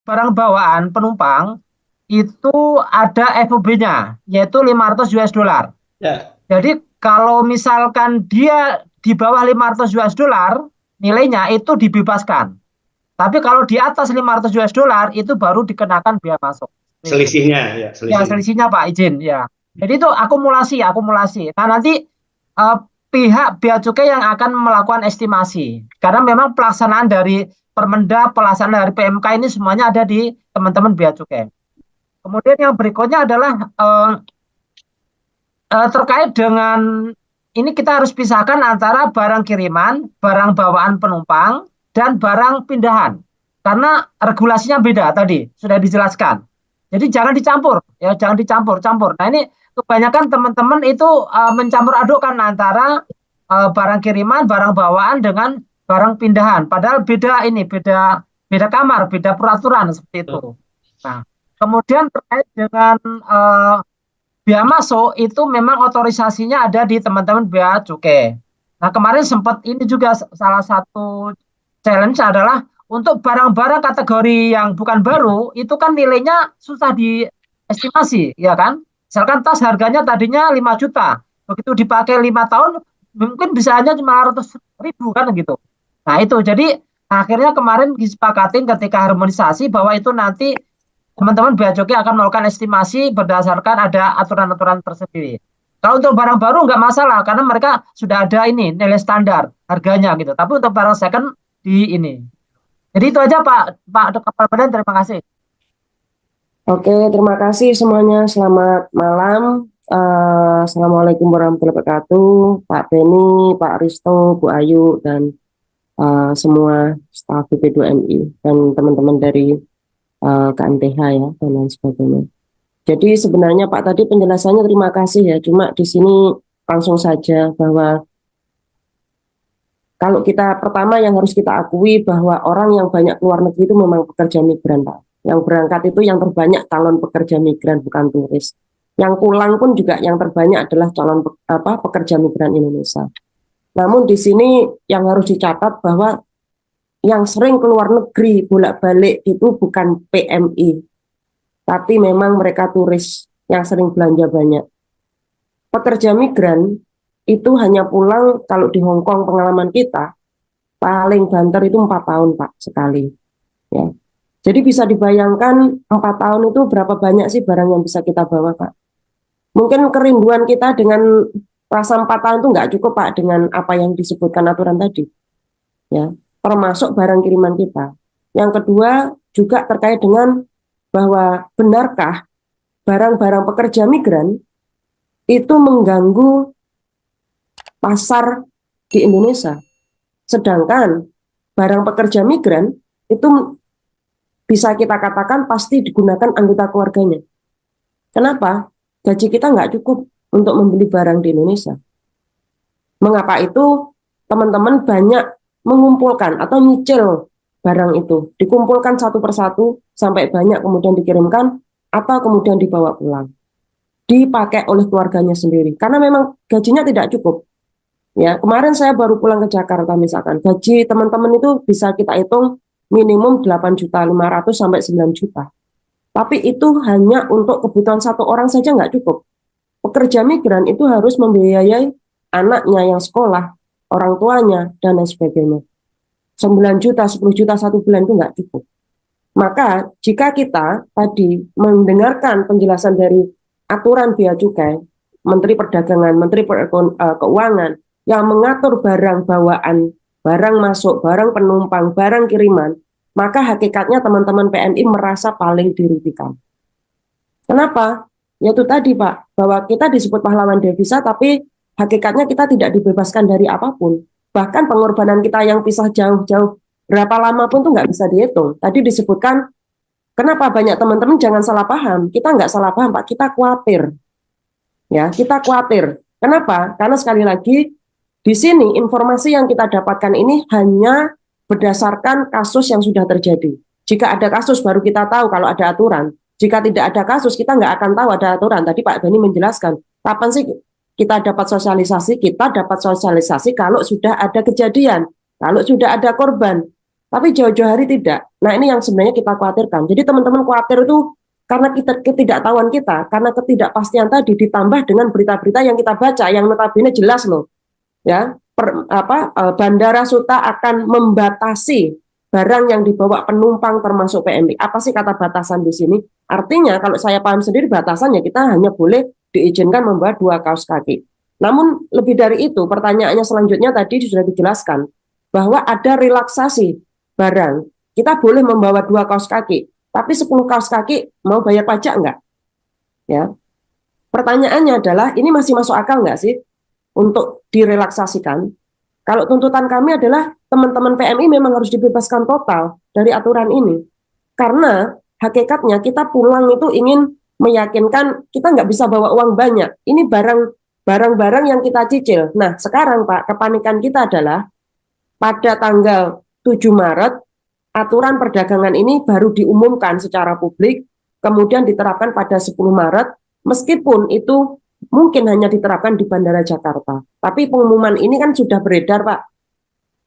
barang bawaan penumpang itu ada FOB-nya, yaitu 500 US dollar. Ya. Jadi kalau misalkan dia di bawah 500 US dollar, nilainya itu dibebaskan. Tapi kalau di atas 500 US dollar itu baru dikenakan biaya masuk. Itu. Selisihnya, ya, Ya selisihnya. selisihnya Pak izin ya. Jadi itu akumulasi, akumulasi. Nah nanti pihak bea cukai yang akan melakukan estimasi. Karena memang pelaksanaan dari Permendak, pelaksanaan dari PMK ini semuanya ada di teman-teman bea cukai. Kemudian yang berikutnya adalah terkait dengan ini kita harus pisahkan antara barang kiriman, barang bawaan penumpang, dan barang pindahan. Karena regulasinya beda tadi, sudah dijelaskan. Jadi jangan dicampur, ya jangan dicampur-campur. Nah ini kebanyakan teman-teman itu mencampur adukkan antara barang kiriman, barang bawaan dengan barang pindahan. Padahal beda ini, beda beda kamar, beda peraturan seperti itu. Nah, kemudian terkait dengan bea masuk itu memang otorisasinya ada di teman-teman bea cukai. Nah, kemarin sempat ini juga salah satu challenge adalah untuk barang-barang kategori yang bukan baru itu kan nilainya susah diestimasi, ya kan? Misalkan tas harganya tadinya 5 juta, begitu dipakai 5 tahun mungkin bisa hanya 500.000 kan gitu. Nah, itu jadi akhirnya kemarin disepakatin ketika harmonisasi bahwa itu nanti teman-teman bea cukai akan melakukan estimasi berdasarkan ada aturan-aturan tersendiri. Kalau untuk barang baru nggak masalah karena mereka sudah ada ini nilai standar harganya gitu. Tapi untuk barang second di ini. Jadi itu aja Pak Kepala Badan, terima kasih. Oke, terima kasih semuanya. Selamat malam. Assalamualaikum warahmatullahi wabarakatuh. Pak Beni, Pak Risto, Bu Ayu, dan semua staf BP2MI dan teman-teman dari KMTH ya dan lain sebagainya. Jadi sebenarnya Pak tadi penjelasannya terima kasih ya. Cuma di sini langsung saja bahwa kalau kita pertama yang harus kita akui bahwa orang yang banyak keluar negeri itu memang pekerja migran Pak. Yang berangkat itu yang terbanyak calon pekerja migran bukan turis. Yang pulang pun juga yang terbanyak adalah calon pekerja migran Indonesia. Namun di sini yang harus dicatat bahwa yang sering keluar negeri bolak-balik itu bukan PMI, tapi memang mereka turis yang sering belanja banyak. Pekerja migran itu hanya pulang kalau di Hong Kong pengalaman kita paling banter itu 4 tahun Pak sekali. Ya. Jadi bisa dibayangkan 4 tahun itu berapa banyak sih barang yang bisa kita bawa Pak. Mungkin kerinduan kita dengan rasa 4 tahun itu nggak cukup Pak dengan apa yang disebutkan aturan tadi. Ya, termasuk barang kiriman kita. Yang kedua juga terkait dengan bahwa benarkah barang-barang pekerja migran itu mengganggu pasar di Indonesia. Sedangkan barang pekerja migran itu bisa kita katakan pasti digunakan anggota keluarganya. Kenapa? Gaji kita nggak cukup untuk membeli barang di Indonesia. Mengapa itu teman-teman banyak mengumpulkan atau nyicil barang itu, dikumpulkan satu persatu sampai banyak kemudian dikirimkan atau kemudian dibawa pulang, dipakai oleh keluarganya sendiri karena memang gajinya tidak cukup. Ya, kemarin saya baru pulang ke Jakarta misalkan, gaji teman-teman itu bisa kita hitung minimum 8.500.000 sampai 9 juta. Tapi itu hanya untuk kebutuhan satu orang saja nggak cukup. Pekerja migran itu harus membiayai anaknya yang sekolah, orang tuanya, dan lain sebagainya. 9 juta, 10 juta satu bulan itu nggak cukup. Maka jika kita tadi mendengarkan penjelasan dari aturan bea cukai, Menteri Perdagangan, Menteri Keuangan, yang mengatur barang bawaan, barang masuk, barang penumpang, barang kiriman, maka hakikatnya teman-teman PMI merasa paling dirugikan. Kenapa? Yaitu tadi Pak, bahwa kita disebut pahlawan devisa, tapi hakikatnya kita tidak dibebaskan dari apapun. Bahkan pengorbanan kita yang pisah jauh-jauh, berapa lama pun tuh nggak bisa dihitung. Tadi disebutkan, kenapa banyak teman-teman jangan salah paham. Kita nggak salah paham Pak, kita khawatir. Ya, kita khawatir. Kenapa? Karena sekali lagi, di sini informasi yang kita dapatkan ini hanya berdasarkan kasus yang sudah terjadi. Jika ada kasus baru kita tahu kalau ada aturan. Jika tidak ada kasus kita nggak akan tahu ada aturan. Tadi Pak Beni menjelaskan, kapan sih kita dapat sosialisasi? Kita dapat sosialisasi kalau sudah ada kejadian, kalau sudah ada korban. Tapi jauh-jauh hari tidak. Nah, ini yang sebenarnya kita khawatirkan. Jadi teman-teman khawatir itu karena kita ketidaktahuan kita, karena ketidakpastian tadi ditambah dengan berita-berita yang kita baca yang notabene jelas loh. Ya, Bandara Suta akan membatasi barang yang dibawa penumpang termasuk PMI. Apa sih kata batasan di sini? Artinya kalau saya paham sendiri batasannya kita hanya boleh diizinkan membawa 2 kaos kaki. Namun lebih dari itu, pertanyaannya selanjutnya tadi sudah dijelaskan bahwa ada relaksasi barang. Kita boleh membawa 2 kaos kaki, tapi 10 kaos kaki mau bayar pajak enggak? Ya. Pertanyaannya adalah ini masih masuk akal enggak sih untuk direlaksasikan? Kalau tuntutan kami adalah teman-teman PMI memang harus dibebaskan total dari aturan ini. Karena hakikatnya kita pulang itu ingin meyakinkan kita nggak bisa bawa uang banyak. Ini barang-barang yang kita cicil. Nah, sekarang Pak, kepanikan kita adalah pada tanggal 7 Maret, aturan perdagangan ini baru diumumkan secara publik, kemudian diterapkan pada 10 Maret, meskipun itu mungkin hanya diterapkan di Bandara Jakarta. Tapi pengumuman ini kan sudah beredar, Pak.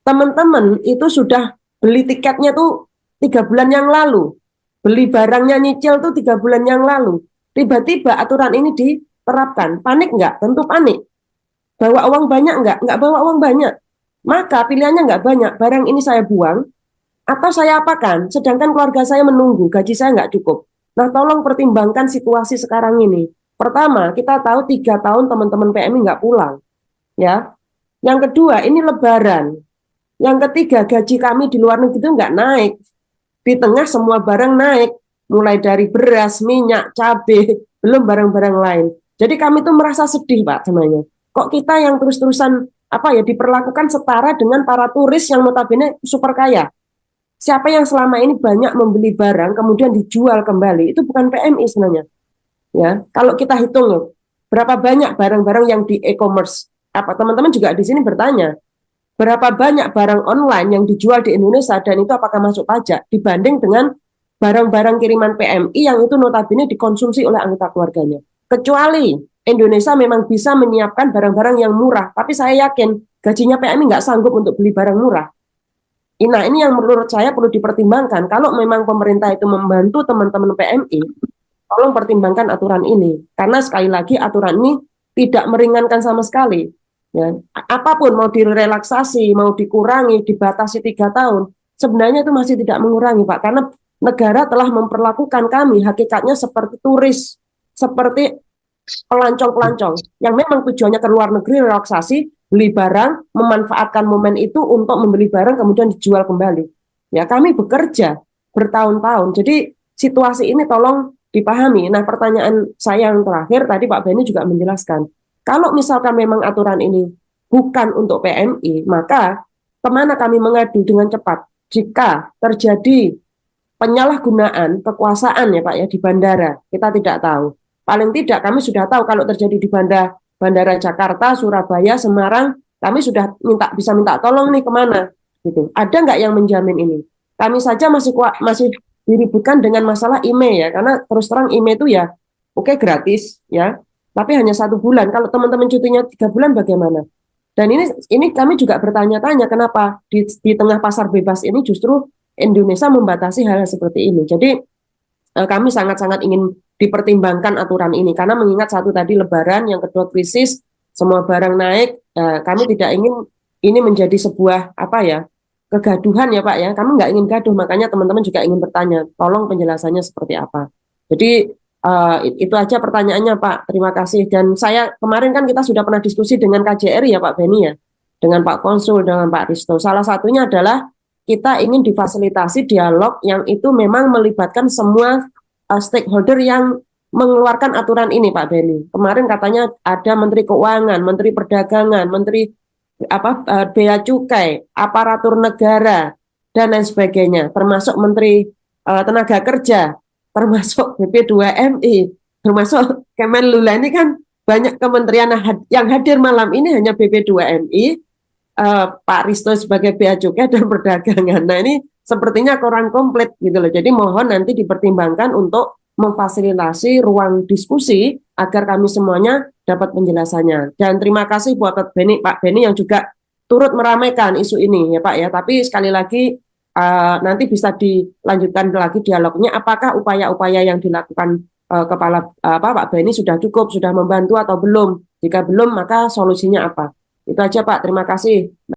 Teman-teman itu sudah beli tiketnya tuh 3 bulan yang lalu. Beli barangnya nyicil tuh 3 bulan yang lalu. Tiba-tiba aturan ini diterapkan. Panik nggak? Tentu panik. Bawa uang banyak nggak? Nggak bawa uang banyak. Maka pilihannya nggak banyak. Barang ini saya buang, atau saya apakan? Sedangkan keluarga saya menunggu, gaji saya nggak cukup. Nah, tolong pertimbangkan situasi sekarang ini. Pertama, kita tahu 3 tahun teman-teman PMI nggak pulang, ya. Yang kedua, ini Lebaran. Yang ketiga, gaji kami di luar negeri itu nggak naik. Di tengah semua barang naik, mulai dari beras, minyak, cabai, belum barang-barang lain. Jadi kami tuh merasa sedih, Pak, sebenarnya. Kok kita yang terus-terusan diperlakukan setara dengan para turis yang notabene super kaya. Siapa yang selama ini banyak membeli barang kemudian dijual kembali, itu bukan PMI sebenarnya. Ya, kalau kita hitung loh, berapa banyak barang-barang yang di e-commerce? Teman-teman juga di sini bertanya, berapa banyak barang online yang dijual di Indonesia dan itu apakah masuk pajak dibanding dengan barang-barang kiriman PMI yang itu notabene dikonsumsi oleh anggota keluarganya. Kecuali Indonesia memang bisa menyiapkan barang-barang yang murah, tapi saya yakin gajinya PMI nggak sanggup untuk beli barang murah. Nah, ini yang menurut saya perlu dipertimbangkan. Kalau memang pemerintah itu membantu teman-teman PMI, tolong pertimbangkan aturan ini. Karena sekali lagi aturan ini tidak meringankan sama sekali. Ya. Apapun mau direlaksasi, mau dikurangi, dibatasi 3 tahun, sebenarnya itu masih tidak mengurangi, Pak. Karena negara telah memperlakukan kami hakikatnya seperti turis, seperti pelancong-pelancong yang memang tujuannya ke luar negeri relaksasi, beli barang, memanfaatkan momen itu untuk membeli barang kemudian dijual kembali. Ya, kami bekerja bertahun-tahun. Jadi situasi ini tolong dipahami. Nah, pertanyaan saya yang terakhir tadi Pak Beni juga menjelaskan, kalau misalkan memang aturan ini bukan untuk PMI, maka kemana kami mengadu dengan cepat jika terjadi penyalahgunaan kekuasaan ya Pak ya di bandara, kita tidak tahu. Paling tidak kami sudah tahu kalau terjadi di bandara Jakarta, Surabaya, Semarang, kami sudah bisa minta tolong nih kemana gitu. Ada nggak yang menjamin ini? Kami saja masih diributkan dengan masalah IMEI ya, karena terus terang IMEI itu ya oke gratis ya, tapi hanya 1 bulan. Kalau teman-teman cutinya 3 bulan bagaimana? Dan ini kami juga bertanya-tanya kenapa di tengah pasar bebas ini justru Indonesia membatasi hal seperti ini. Jadi kami sangat-sangat ingin dipertimbangkan aturan ini karena mengingat satu tadi Lebaran, yang kedua krisis, semua barang naik. Kami tidak ingin ini menjadi sebuah kegaduhan ya Pak ya. Kami nggak ingin gaduh, makanya teman-teman juga ingin bertanya, tolong penjelasannya seperti apa. Jadi itu aja pertanyaannya Pak. Terima kasih. Dan saya kemarin kan kita sudah pernah diskusi dengan KJRI ya Pak Beni ya, dengan Pak Konsul, dengan Pak Risto. Salah satunya adalah kita ingin difasilitasi dialog yang itu memang melibatkan semua stakeholder yang mengeluarkan aturan ini Pak Beni. Kemarin katanya ada Menteri Keuangan, Menteri Perdagangan, Menteri Bea Cukai, aparatur negara dan lain sebagainya, termasuk Menteri Tenaga Kerja, termasuk BP2MI, termasuk Kemenlula. Ini kan banyak kementerian yang hadir malam ini hanya BP2MI, Pak Risto sebagai Bea Cukai dan Perdagangan. Nah ini sepertinya kurang komplit gitu loh. Jadi mohon nanti dipertimbangkan untuk memfasilitasi ruang diskusi agar kami semuanya dapat penjelasannya. Dan terima kasih buat Pak Beni yang juga turut meramaikan isu ini ya Pak ya. Tapi sekali lagi nanti bisa dilanjutkan lagi dialognya. Apakah upaya-upaya yang dilakukan Pak Beni sudah cukup, sudah membantu atau belum? Jika belum, maka solusinya apa? Itu aja Pak. Terima kasih.